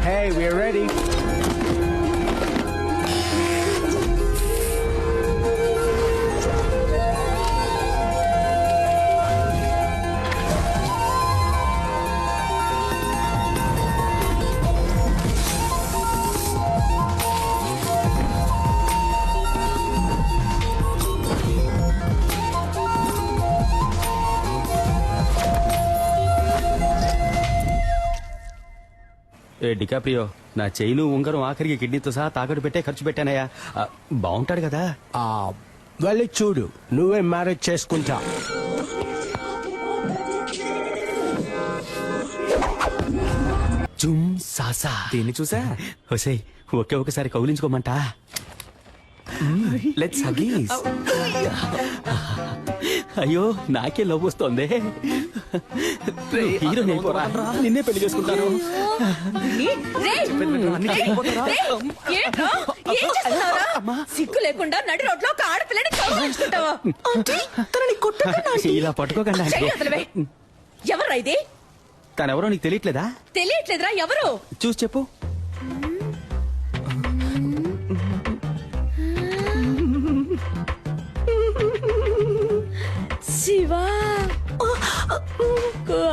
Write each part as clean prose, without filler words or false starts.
Hey, we're ready. DiCaprio, నా chain ఉంగరం ఆఖరికి కిడ్నీతో సహా తాకట్టు పెట్టే ఖర్చు పెట్టానయ్యా. బాగుంటాడు కదా. వెళ్ళి చూడు, నువ్వే మ్యారేజ్ చేసుకుంటా. జుమ్ సాసా. దీన్ని చూసా హోసే, ఒకసారి కౌలించుకోమంట. Let's Huggies. అయ్యో, నాకే లవ్ వస్తోంది. హీరో నిన్నే పెళ్లి చేసుకుంటాను. సిగ్గు లేకుండా నడి రోడ్లో ఒక ఆడపిల్లని కౌగిలించుకుంటావా? ఇలా పట్టుకోకండి. ఎవరా ఇది? తనెవరో నీకు తెలియట్లేదా? తెలియట్లేదురా. ఎవరు? చూసి చెప్పు. శివా,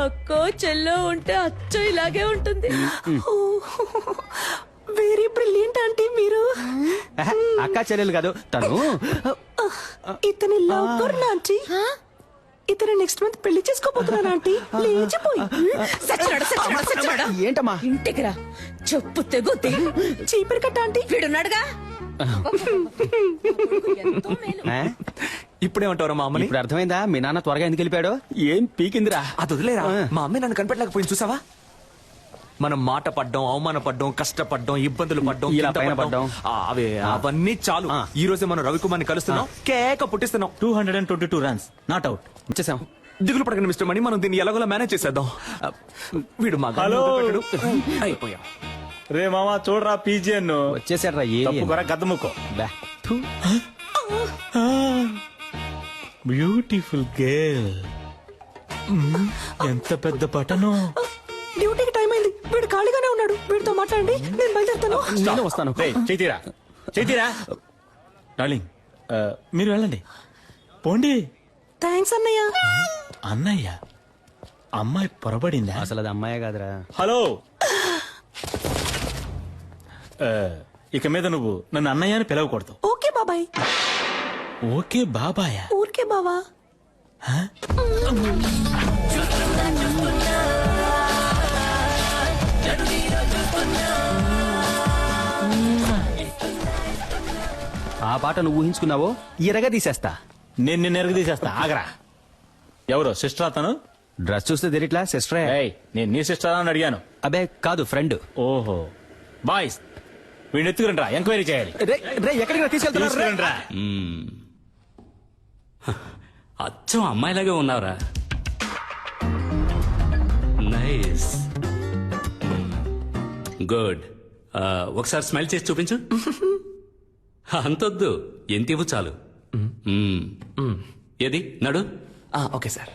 అక్కో చెల్లో ఉంటే అచ్చో ఇలాగే ఉంటుంది. వెరీ బ్రిలియంట్ ఆంటీ మీరు. అక్క చెల్లెలు కాదు తను. ఇతని లవ్ ఆంటీ. ఇతను నెక్స్ట్ మంత్ పెళ్లి చేసుకోబోతున్నాను ఆంటీ. లేచిపోయి ఏంటమ్మా? ఇంటికి రా, చెప్పు తెగుద్ది. చీపిరి కట్ట ఆంటీ. వీడున్నాడుగా. ఇప్పుడేమంటారు మా అమ్మని? ఇప్పుడు అర్థమైందా మీ నాన్న త్వరగా ఎందుకు వెళ్ళిపోయాడు? ఏం పీకిందిరా. అది వదిలేరా. మా అమ్మాయి నన్ను కనిపెట్టలేకపోయింది చూసావా? మనం మాట పడ్డం, అవమాన పడ్డం, కష్టపడ్డం, ఇబ్బందులు పడ్డం, ఇలా పైన పడ్డం. అవన్నీ చాలు. ఈ రోజే మనం రవికుమార్ని కలుస్తున్నాం, కేక పుట్టిస్తున్నాం. 222 runs, నాట్ అవుట్. వచ్చేసాం. దిగులు పడకండి మిస్టర్ మణి, మనం దీన్ని ఎలాగోలా మేనేజ్ చేసేద్దాం. వీడు మా అయిపోయాం. రే మామా చూడరా పీజియన్ వచ్చేసాడు రా. గద్దముక్కో. Beautiful girl. ఎంత పెద్ద పటను. డ్యూటీకి టైం అయింది. వీడు ఖాళీగానే ఉన్నాడు. వీడితో మాట్లాడండి, నేను బయలుదేరుతాను. నేను వస్తాను. చేతిరా డార్లింగ్, మీరు వెళ్ళండి. పోండి. థ్యాంక్స్ అన్నయ్య. అన్నయ్య, అమ్మాయి పొరబడిందా? అసలు అది అమ్మాయే కాదురా. హలో, ఇక మీద నువ్వు నన్ను అన్నయ్య అని పిలవకూడదు. ఓకే బాబాయ్. ఓకే బాబాయా? ఊరికే బావా. ఆ పాట నువ్వు ఊహించుకున్నావో ఇరగా తీసేస్తా. నేను నిన్ను ఎరగ తీసేస్తా. ఆగరా. ఎవరో సిస్టర్ అతను? డ్రెస్ చూస్తే తెలియట్లా సిస్టరే. నేను నీ సిస్టర్ అని అడిగాను. అబే కాదు, ఫ్రెండ్. ఓహో, బాయ్స్ వీడిని ఎత్తుకురండి రా, ఎంక్వైరీ చేయాలి. ఎక్కడికి తీసుకెళ్తున్నా? అచ్చం అమ్మాయిలాగే ఉన్నావురా. Nice, good. ఒకసారి స్మైల్ చేసి చూపించు. అంతొద్దు, ఎంత ఇవ్వు చాలు. ఏది నడు. Okay sir.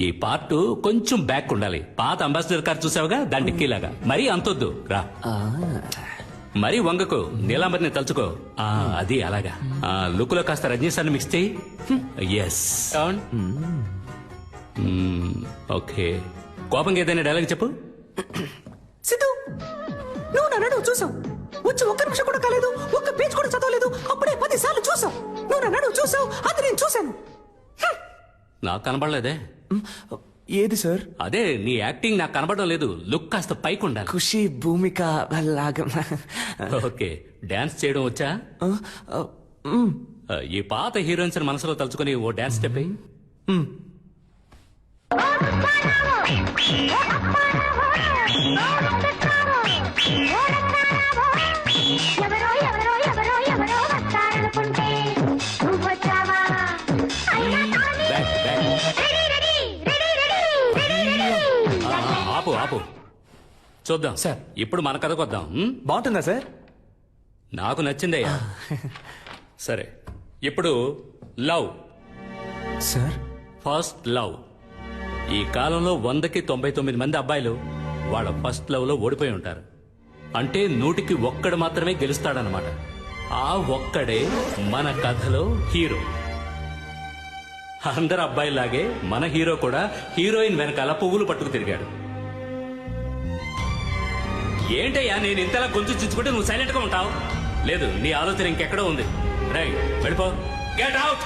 ఈ పార్ట్ కొంచెం బ్యాక్ ఉండాలి. పాత అంబాసిడర్ కార్ చూసావుగా, దాని డిక్కీలాగా. మరీ అంతొద్దు రా. మరీ వంగకు, నీలాంబరిని తలుచుకో. అది అలాగా. లుక్ లో కాస్త రజనీశాన్ని మిక్స్ చేయి. ఎస్. ఓకే, కోపంగా ఏదైనా డైలాగ్ చెప్పు. సిద్ధు, నువ్వు నన్ను చూసావు. వచ్చి ఒక్క నిమిషం కూడా కాలేదు, ఒక్క పేజ్ కూడా చదవలేదు. అప్పుడే 10 సార్లు చూసావు. నువ్వు నన్ను చూసావు, అది నేను చూశాను. నాకు కనబడలేదే. ఏది సార్? అదే నీ యాక్టింగ్ నాకు కనబడడం లేదు. లుక్ కాస్త పైకి ఉండాలి. ఖుషి, భూమిక లాగా. ఓకే, డాన్స్ చేయడం వచ్చా? ఈ పాత హీరోయిన్స్ మనసులో తలుచుకుని ఓ డాన్స్ స్టెప్ అయ్యి. ఆపు ఆపు, చూద్దాం సార్. ఇప్పుడు మన కథకు వద్దాం. బాగుంటుందా సార్? నాకు నచ్చిందయ్యా. సరే, ఇప్పుడు లవ్ సార్ ఫస్ట్ లవ్. ఈ కాలంలో 100కి 99 మంది అబ్బాయిలు వాళ్ళ ఫస్ట్ లవ్ లో ఓడిపోయి ఉంటారు. అంటే 100కి ఒక్కడు మాత్రమే గెలుస్తాడనమాట. ఆ ఒక్కడే మన కథలో హీరో. అందరు అబ్బాయిలాగే మన హీరో కూడా హీరోయిన్ వెనకాల పువ్వులు పట్టుకు తిరిగాడు. ఏంటయ్యా నేను ఇంతలా గొంతు చించుకుంటే నువ్వు సైలెంట్ గా ఉంటావు? లేదు, నీ ఆలోచన ఇంకెక్కడో ఉంది. రైట్, వెళ్ళిపో. Get out.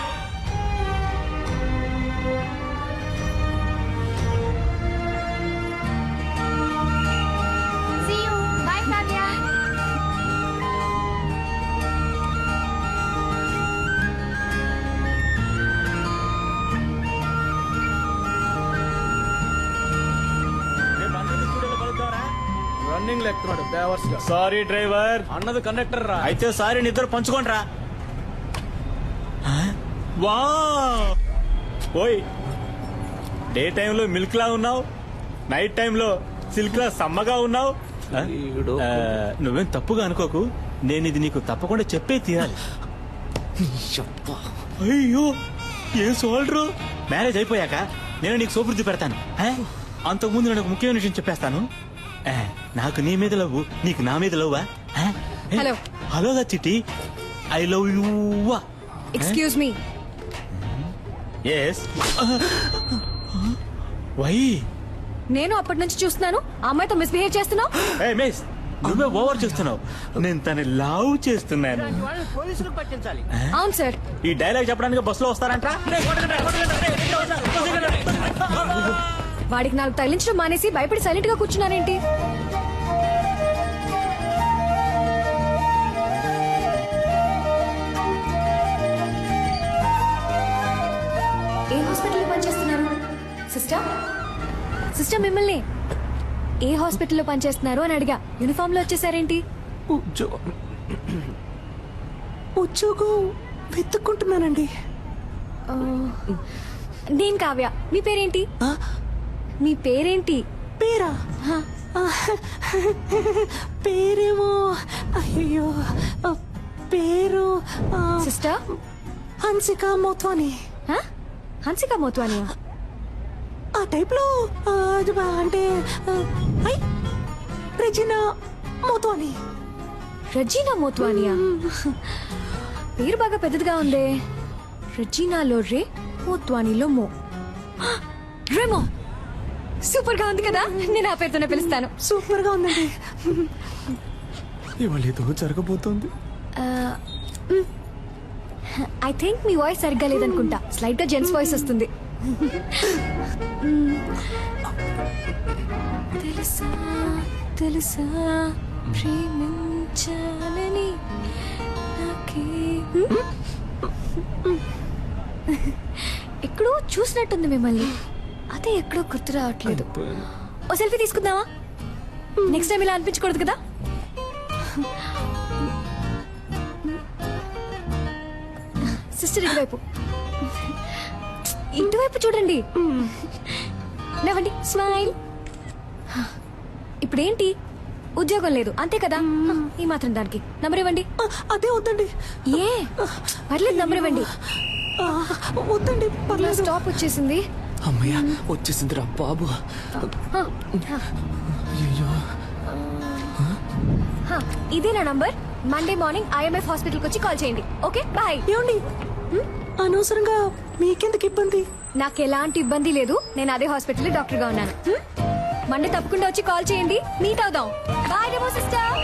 See you. Bye, Kavya. Running లెక్కున్నాడు బేవర్స్ గా. Sorry driver. అన్నది కండక్టర్ రా. అయితే సారీ నిద్ర పంచుకోండి రా. వా ఓయ్, డే టైంలో మిల్క్ లా ఉన్నావు, నైట్ టైంలో సిల్క్ లా సమ్మగా ఉన్నావు. నువ్వేం తప్పుగా అనుకోకు, నేను ఇది నీకు తప్పకుండా చెప్పే తీరాలి. అయ్యో ఏ సోల్డరు. మ్యారేజ్ అయిపోయాక నేను నీకు సోపురుద్ది పెడతాను. అంతకుముందు నేను ఒక ముఖ్యమైన విషయం చెప్పేస్తాను. నాకు నీ మీద లవ్వు, నీకు నా మీద లవ్వా? హలో. హలోగా Chitti, I love you. Excuse me. Yes. Why? నేను అప్పటి నుంచి చూస్తున్నాను ఆ అమ్మాయితో మిస్బిహేవ్ చేస్తున్నావు. ఏ మిస్, నువ్వే ఓవర్ చేస్తున్నావు. నేను తన లవ్ చేస్తున్నాను. పోలీసులకు పట్టించాలి. అవును సార్. ఈ డైలాగ్ చెప్పడానికి బస్సులో వస్తారంట. వాడికి నాకు తగిలించడం మానేసి భయపడి సైలెంట్ గా కూర్చున్నారేంటి? ఏ హాస్పిటల్లో పనిచేస్తున్నారు సిస్టర్? సిస్టర్ మిమ్మల్ని ఏ హాస్పిటల్లో పనిచేస్తున్నారు అని అడిగా. యూనిఫామ్ లో వచ్చేసారేంటి? ఉద్యోగం వెతుక్కుంటున్నానండి. నేను కావ్య. మీ పేరేంటి? మీ పేరేంటి? పేరా? పేరేమో అయ్యో పేరు సిస్టర్ హన్సిక మోత్వాని. హన్సిక మోత్వానియా? ఆ టైప్ లో అంటే రెజినా మోత్వాని. రజీనా మోత్వానియా? పేరు బాగా పెద్దదిగా ఉందే. రజీనాలో రే, మోత్వానీలో మో. రేమో సూపర్ గా ఉంది కదా. నేను ఆ పేరుతోనే పిలుస్తాను. సూపర్ గా ఉందండి. ఇవాళ ఏదో జరగబోతోంది. ఐ థింక్ మీ వాయిస్ సరిగ్గా లేదనుకుంటా. స్లైట్ గా జెంట్స్ వాయిస్ వస్తుంది. తెలుసా తెలుసా ప్రేమించాలని నాకే. ఎక్కడో చూసినట్టుంది మిమ్మల్ని. అదే ఎక్కడో గుర్తు రావట్లేదు. ఓ సెల్ఫీ తీసుకుందామా? నెక్స్ట్ టైం ఇలా అనిపించకూడదు కదా. సిస్టర్ ఇటువైపు, ఇటువైపు చూడండి. నవ్వండి, స్మైల్. ఇప్పుడేంటి, ఉద్యోగం లేదు అంతే కదా. ఈ మాత్రం దానికి నంబర్ ఇవ్వండి. అదే వద్దండి. ఏ పర్లేదు, నంబర్ ఇవ్వండి. వద్దండి పర్లేదు. స్టాప్ వచ్చేసింది. అమ్మయ్యా వచ్చేసిందిరా బాబు. ఇదే నా నంబర్. మండే మార్నింగ్ ఐఎంఎఫ్ హాస్పిటల్కి వచ్చి కాల్ చేయండి. Okay bye. ఏమండి అనవసరంగా మీకెందుకు ఇబ్బంది? నాకు ఎలాంటి ఇబ్బంది లేదు. నేను అదే హాస్పిటల్ డాక్టర్ గా ఉన్నాను. మండే తప్పకుండా వచ్చి కాల్ చేయండి. మీట్ అవుదాం. బాయ్ డెమో సిస్టర్.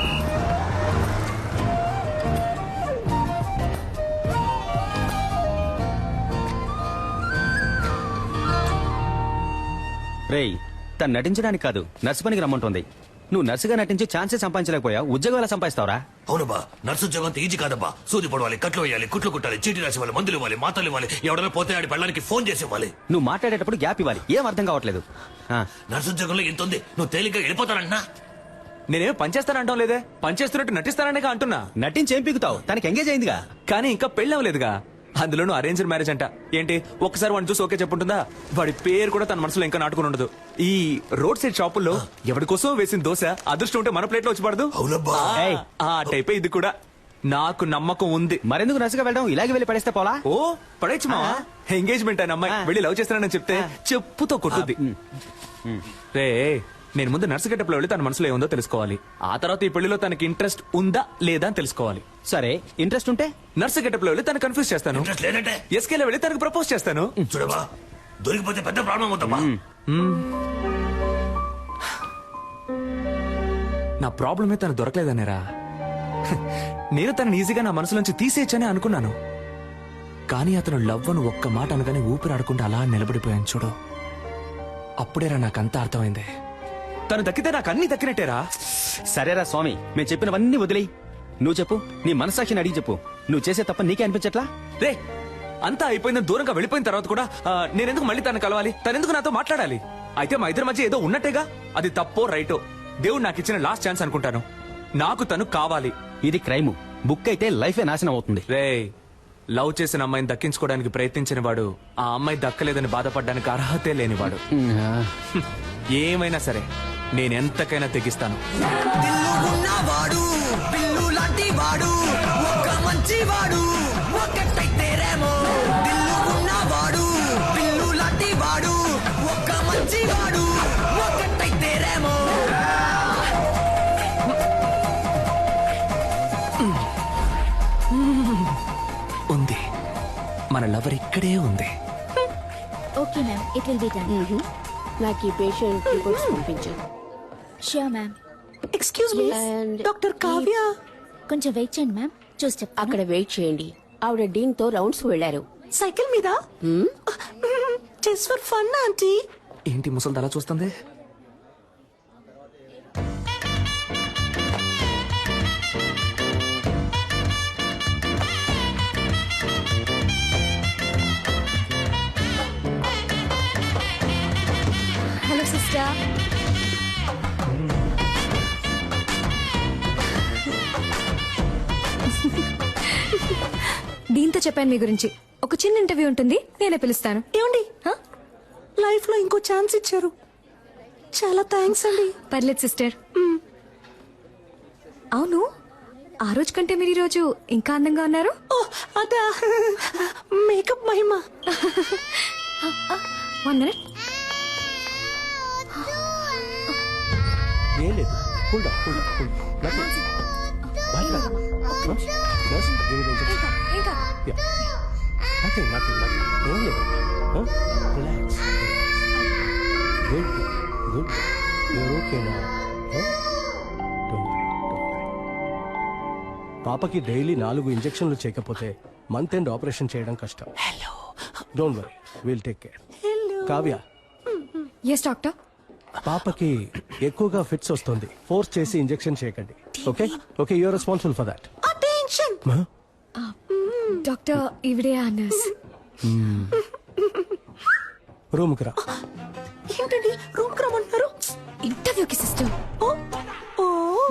రేయ్, తను నటించడానికి కాదు నర్సు పనికి రమ్మంటుంది. నువ్వు నర్సుగా నటించి ఛాన్సే సంపాదించలేకపోయా, ఉద్యోగం ఎలా సంపాదిస్తావురా? అవునబ్బా, నర్సు ఉద్యోగం అంత ఈజీ కాదబ్బా. సూది పడవాలి, కట్లు వేయాలి, కుట్లు కుట్టాలి, చీటీ రాసి ఇవ్వాలి, మందులు ఇవ్వాలి, మాతలు ఇవ్వాలి, ఎవడైనా పోతే ఆడి పెళ్ళడానికి ఫోన్ చేసి ఇవ్వాలి. నువ్వు మాట్లాడేటప్పుడు గ్యాప్ ఇవ్వాలి. ఏం అర్థం కావట్లేదు. నర్సు ఉద్యోగంలో ఎంత ఉంది, నువ్వు తేలిగ్గా వెళ్ళిపోతానంటున్నా. నేనేం పనిచేస్తానంటాం లేదే, పనిచేస్తున్నట్టు నటిస్తాననే అంటున్నా. నటించి ఏం పీకుతావు? తనకి ఎంగేజ్ అయిందిగా. కానీ ఇంకా పెళ్ళి అవ్వలేదుగా. అందులోనూ అరేంజ్డ్ మ్యారేజ్ అంట. ఏంటి ఒక్కసారి వాడిని చూసి ఓకే చెప్పుంటుందా? వాడి పేరు కూడా తన మనసులో ఇంకా నాటుకుని ఉండదు. ఈ రోడ్ సైడ్ షాపుల్లో ఎవరి కోసం వేసిన దోశ అదృష్టం ఉంటే మన ప్లేట్ లో వచ్చి పడదు. అవునబ్బా. ఆ టైపే ఇది కూడా. నాకు నమ్మకం ఉంది. మరెందుకు నర్సుగా వెళ్ళడం? ఇలాగే వెళ్ళి పడేస్తే పోలా? ఓ పడేచ్చు మా ఎంగేజ్మెంట్ అయిన అమ్మాయి వెళ్ళి లవ్ చేస్తానని చెప్తే చెప్పుతో కొట్టుద్ది. రే నేను ముందు నర్సు గెటప్ లో వెళ్ళి తన మనసులో ఏముందో తెలుసుకోవాలి. ఆ తర్వాత ఈ పెళ్లిలో తనకి ఇంట్రెస్ట్ ఉందా లేదా అని తెలుసుకోవాలి. సరే ఇంట్రెస్ట్ ఉంటే నర్సు గెటప్ లో వెళ్ళి తను కన్ఫ్యూజ్ చేస్తాను. ఇంట్రెస్ట్ లేదంటే ఎస్కేలో వెళ్ళి తనకు ప్రపోజ్ చేస్తాను. చూడబా దొరికిపోతే పెద్ద ప్రాబ్లం అవుతామా. నా ప్రాబ్లమే తను దొరకలేదనేరా. నేను తనని ఈజీగా నా మనసులోంచి తీసేయచ్చని అనుకున్నాను. కానీ అతను లవ్ అని ఒక్క మాట అనగానే ఊపిరాడకుండా అలా నిలబడిపోయాను చూడు. అప్పుడేరా నాకంతా అర్థమైంది. తను దక్కితే నాకు అన్ని దక్కినట్టేరా. సరేరా స్వామి, మేము చెప్పినవన్నీ వదిలేయి. నువ్వు చెప్పు, నీ మనసాక్షిని అడిగి చెప్పు. నువ్వు చేసే తప్ప నీకే అనిపించట్లా? రే అంతా అయిపోయిందని దూరంగా వెళ్ళిపోయిన తర్వాత కూడా నేనెందుకు మళ్ళీ తను కలవాలి? తనెందుకు నాతో మాట్లాడాలి? అయితే మా ఇద్దరి మధ్య ఏదో ఉన్నట్టేగా. అది తప్పో రైటో దేవుడు నాకు ఇచ్చిన లాస్ట్ ఛాన్స్ అనుకుంటాను. నాకు తను కావాలి. ఇది క్రైమ్. బుక్ అయితే లైఫే నాశనం అవుతుంది. రే లవ్ చేసిన అమ్మాయిని దక్కించుకోవడానికి ప్రయత్నించిన వాడు ఆ అమ్మాయి దక్కలేదని బాధపడడానికి అర్హతే లేనివాడు. ఏమైనా సరే నేనెంతకైనా తెగిస్తాను. దిల్లుగున్నవాడు పిల్లు లాంటి వాడు ఒక మంచి వాడు ఒకటైతే రేమో. దిల్లుగున్నవాడు పిల్లు లాంటి వాడు ఒక మంచి వాడు ఒకటైతే రేమో. ఉంది మన లవర్ ఇక్కడే ఉంది. Okay ma'am, it will be done. నాకు ఈ పేషెంట్ రిపోర్ట్స్ పంపించాను. Sure ma'am. Excuse me And doctor Kavya. కొంచెం వెయిట్ చేయండి మ్యామ్, చూసి చెప్తాను. అక్కడ వెయిట్ చేయండి. ఆవిడ డీన్ తో రౌండ్స్ వెళ్లారు. సైకిల్ మీద జస్ట్ ఫర్ ఫన్ ఆంటీ. ఏంటి ముసలి అలా చూస్తుంది? Hello sister. దీంతో చెప్పాను మీ గురించి. ఒక చిన్న ఇంటర్వ్యూ ఉంటుంది, నేనే పిలుస్తాను. ఏమండి లైఫ్ లో ఇంకో ఛాన్స్ ఇచ్చారు, చాలా థ్యాంక్స్ అండి. పర్లేదు సిస్టర్. అవును, ఆ రోజు కంటే మీరు ఈ రోజు ఇంకా అందంగా ఉన్నారు. ఓ అదా మేకప్ మహిమ. 1 minute. ఏం లేదు, కూల్ డౌన్. ఇంకా ఏం లేదు, రిలాక్స్. గుడ్ గుడ్, యూర్ ఓకేనా? పాపకి డైలీ 4 ఇంజెక్షన్లు చేయకపోతే మంత్ ఎండ్ ఆపరేషన్ చేయడం కష్టం. Don't worry, will take care. Kavya, yes doctor. పాపకి ఎక్కువగా ఫిట్స్ వస్తుంది, ఫోర్స్ చేసి ఇంజెక్షన్ చేయకండి. Okay okay, you are responsible for that. Attention. Doctor ఈవిడే ఆ నర్స్. రూమ్కి రా. ఏంటండి రూమ్ కి రమ్మంటున్నారు? ఇంటర్వ్యూకి సిస్టర్.